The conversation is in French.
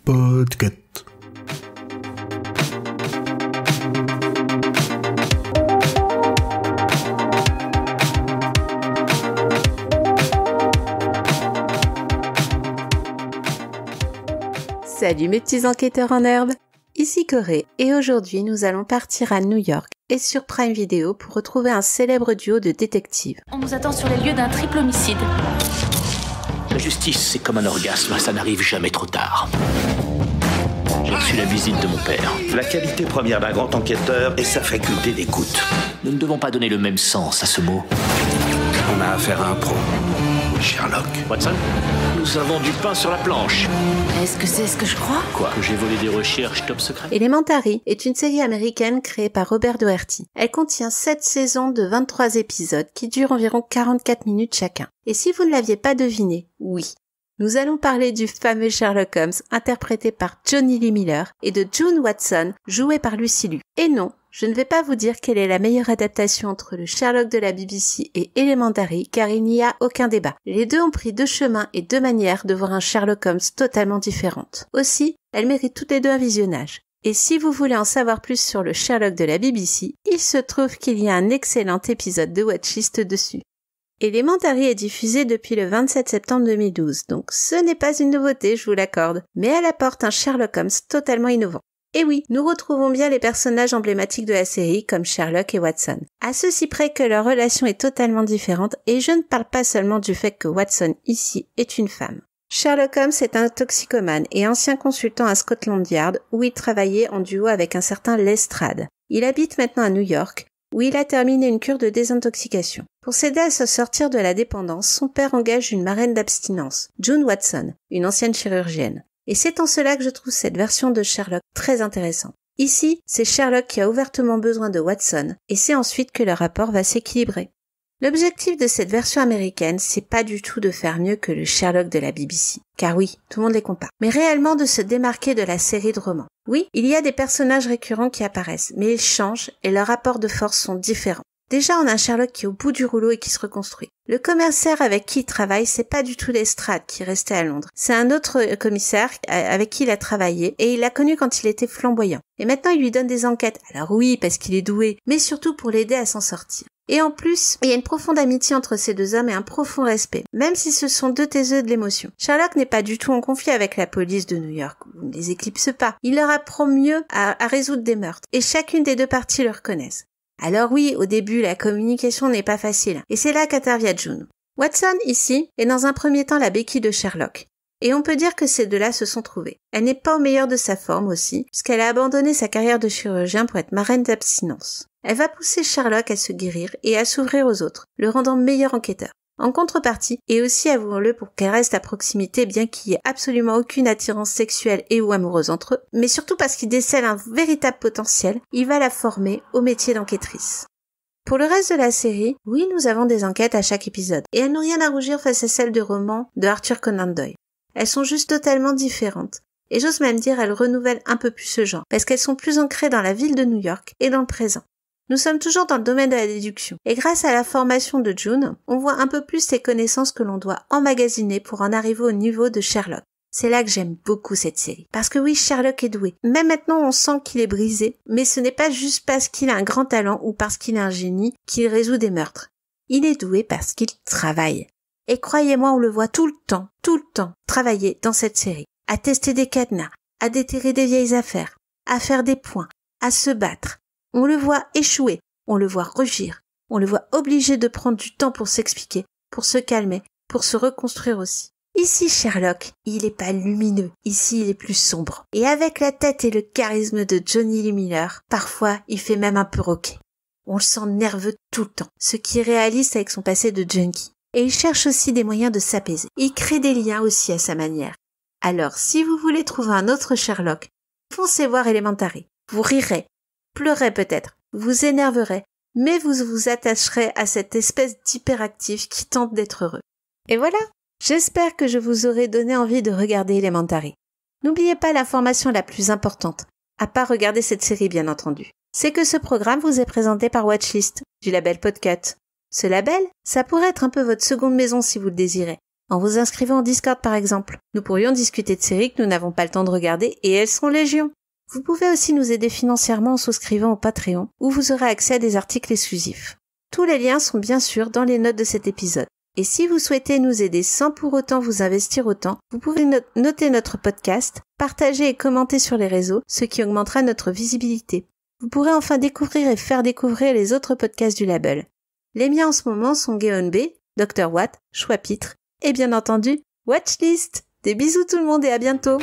Podcast. Salut mes petits enquêteurs en herbe, ici Corée et aujourd'hui nous allons partir à New York et sur Prime Video pour retrouver un célèbre duo de détectives. On nous attend sur les lieux d'un triple homicide. La justice, c'est comme un orgasme, ça n'arrive jamais trop tard. J'ai reçu la visite de mon père. La qualité première d'un grand enquêteur est sa faculté d'écoute. Nous ne devons pas donner le même sens à ce mot. On a affaire à un pro. Sherlock. Watson, nous avons du pain sur la planche. Est-ce que c'est ce que je crois ? Quoi ? Que j'ai volé des recherches top secret ? Elementary est une série américaine créée par Robert Doherty. Elle contient 7 saisons de 23 épisodes qui durent environ 44 minutes chacun. Et si vous ne l'aviez pas deviné, oui. Nous allons parler du fameux Sherlock Holmes interprété par Johnny Lee Miller et de June Watson joué par Lucy Liu. Et non, je ne vais pas vous dire quelle est la meilleure adaptation entre le Sherlock de la BBC et Elementary car il n'y a aucun débat. Les deux ont pris deux chemins et deux manières de voir un Sherlock Holmes totalement différentes. Aussi, elles méritent toutes les deux un visionnage. Et si vous voulez en savoir plus sur le Sherlock de la BBC, il se trouve qu'il y a un excellent épisode de Watchlist dessus. Elementary est diffusé depuis le 27 septembre 2012, donc ce n'est pas une nouveauté, je vous l'accorde, mais elle apporte un Sherlock Holmes totalement innovant. Et oui, nous retrouvons bien les personnages emblématiques de la série comme Sherlock et Watson. À ceci près que leur relation est totalement différente et je ne parle pas seulement du fait que Watson ici est une femme. Sherlock Holmes est un toxicomane et ancien consultant à Scotland Yard où il travaillait en duo avec un certain Lestrade. Il habite maintenant à New York où il a terminé une cure de désintoxication. Pour s'aider à se sortir de la dépendance, son père engage une marraine d'abstinence, June Watson, une ancienne chirurgienne. Et c'est en cela que je trouve cette version de Sherlock très intéressante. Ici, c'est Sherlock qui a ouvertement besoin de Watson, et c'est ensuite que leur rapport va s'équilibrer. L'objectif de cette version américaine, c'est pas du tout de faire mieux que le Sherlock de la BBC. Car oui, tout le monde les compare. Mais réellement de se démarquer de la série de romans. Oui, il y a des personnages récurrents qui apparaissent, mais ils changent et leurs rapports de force sont différents. Déjà, on a un Sherlock qui est au bout du rouleau et qui se reconstruit. Le commissaire avec qui il travaille, c'est pas du tout Lestrade qui restait à Londres. C'est un autre commissaire avec qui il a travaillé et il l'a connu quand il était flamboyant. Et maintenant, il lui donne des enquêtes. Alors oui, parce qu'il est doué, mais surtout pour l'aider à s'en sortir. Et en plus, il y a une profonde amitié entre ces deux hommes et un profond respect, même si ce sont deux taiseux de l'émotion. Sherlock n'est pas du tout en conflit avec la police de New York, ou ne les éclipse pas. Il leur apprend mieux à résoudre des meurtres, et chacune des deux parties le reconnaissent. Alors oui, au début, la communication n'est pas facile, et c'est là qu'intervient June. Watson, ici, est dans un premier temps la béquille de Sherlock. Et on peut dire que ces deux-là se sont trouvés. Elle n'est pas au meilleur de sa forme aussi, puisqu'elle a abandonné sa carrière de chirurgien pour être marraine d'abstinence. Elle va pousser Sherlock à se guérir et à s'ouvrir aux autres, le rendant meilleur enquêteur. En contrepartie, et aussi avouons-le pour qu'elle reste à proximité bien qu'il n'y ait absolument aucune attirance sexuelle et ou amoureuse entre eux, mais surtout parce qu'il décèle un véritable potentiel, il va la former au métier d'enquêtrice. Pour le reste de la série, oui, nous avons des enquêtes à chaque épisode, et elles n'ont rien à rougir face à celles de romans de Arthur Conan Doyle. Elles sont juste totalement différentes, et j'ose même dire elles renouvellent un peu plus ce genre, parce qu'elles sont plus ancrées dans la ville de New York et dans le présent. Nous sommes toujours dans le domaine de la déduction, et grâce à la formation de June, on voit un peu plus ces connaissances que l'on doit emmagasiner pour en arriver au niveau de Sherlock. C'est là que j'aime beaucoup cette série. Parce que oui, Sherlock est doué. Même maintenant, on sent qu'il est brisé, mais ce n'est pas juste parce qu'il a un grand talent ou parce qu'il est un génie qu'il résout des meurtres. Il est doué parce qu'il travaille. Et croyez-moi, on le voit tout le temps, travailler dans cette série. À tester des cadenas, à déterrer des vieilles affaires, à faire des points, à se battre. On le voit échouer, on le voit rugir, on le voit obligé de prendre du temps pour s'expliquer, pour se calmer, pour se reconstruire aussi. Ici, Sherlock, il est pas lumineux, ici il est plus sombre. Et avec la tête et le charisme de Johnny Lee Miller, parfois il fait même un peu roquer. On le sent nerveux tout le temps, ce qui est réaliste avec son passé de junkie. Et il cherche aussi des moyens de s'apaiser. Il crée des liens aussi à sa manière. Alors, si vous voulez trouver un autre Sherlock, foncez voir Elementary. Vous rirez, pleurez peut-être, vous énerverez, mais vous vous attacherez à cette espèce d'hyperactif qui tente d'être heureux. Et voilà, j'espère que je vous aurai donné envie de regarder Elementary. N'oubliez pas l'information la plus importante, à part regarder cette série bien entendu, c'est que ce programme vous est présenté par Watchlist, du label Podcut. Ce label, ça pourrait être un peu votre seconde maison si vous le désirez. en vous inscrivant au Discord par exemple. Nous pourrions discuter de séries que nous n'avons pas le temps de regarder et elles sont légion. Vous pouvez aussi nous aider financièrement en souscrivant au Patreon, où vous aurez accès à des articles exclusifs. Tous les liens sont bien sûr dans les notes de cet épisode. Et si vous souhaitez nous aider sans pour autant vous investir autant, vous pouvez noter notre podcast, partager et commenter sur les réseaux, ce qui augmentera notre visibilité. Vous pourrez enfin découvrir et faire découvrir les autres podcasts du label. Les miens en ce moment sont Geon B, Dr Watt, Choix Pitre et bien entendu Watchlist. Des bisous tout le monde et à bientôt!